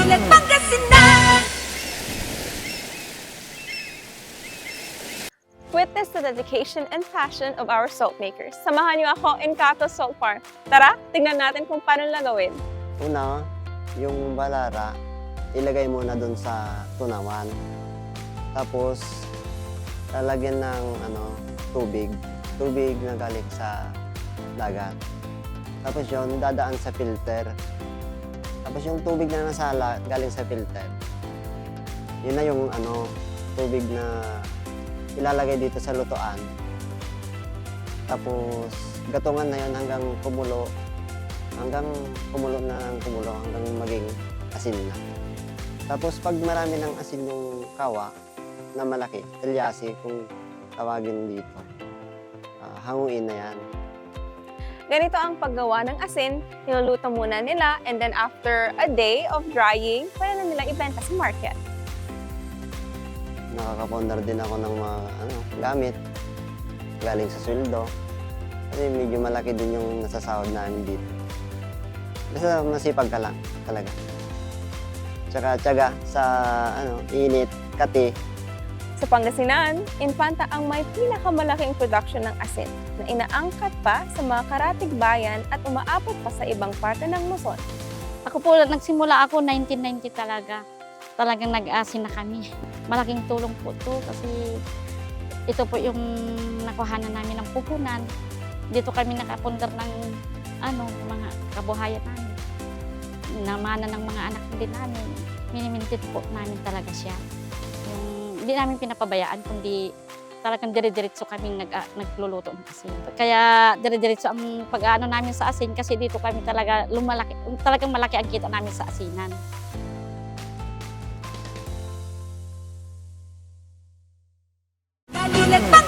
Balilan Pangasinan! Witness the dedication and passion of our salt makers. Samahan niyo ako in Cato Salt Farm. Tara, tingnan natin kung paano nila gawin. Una, yung balara, ilagay muna doon sa tunawan. Tapos, lalagyan ng tubig. Tubig na galing sa dagat. Tapos yun, dadaan sa filter. Tapos yung tubig na nasala, galing sa filter. Yun na yung tubig na ilalagay dito sa lutuan. Tapos, gatungan na yun hanggang kumulo. Hanggang kumulo hanggang maging asin na. Tapos, pag marami ng asin yung kawa na malaki, elyasi kung tawagin dito, hanguin na yan. Ganito ang paggawa ng asin. Niluluto muna nila and then after a day of drying, pwede na nila ibenta sa market. Nakakapondar din ako ng mga gamit galing sa sweldo. Kasi medyo malaki din yung nasasahod namin dito. Basta masipag ka lang talaga. Tsaka tiyaga sa init, kati. Sa Pangasinan, Infanta ang may pinakamalaking production ng asin na inaangkat pa sa mga karatig bayan at umaabot pa sa ibang parte ng Luzon. Ako po, nagsimula ako 1990 talaga. Talagang nag-asin na kami. Malaking tulong po ito kasi ito po yung nakuhanan namin ng pupunan. Dito kami nakapundar ng mga kabuhayan namin. Namana ng mga anak din namin. Minimintit po namin talaga siya. Hindi namin pinapabayaan kundi talagang dire-diretso kami nagluluto ng asin. Kaya dire-diretso ang pag-aano namin sa asin kasi dito kami talagang malaki ang kita namin sa asinan. Balilan Pangasinan!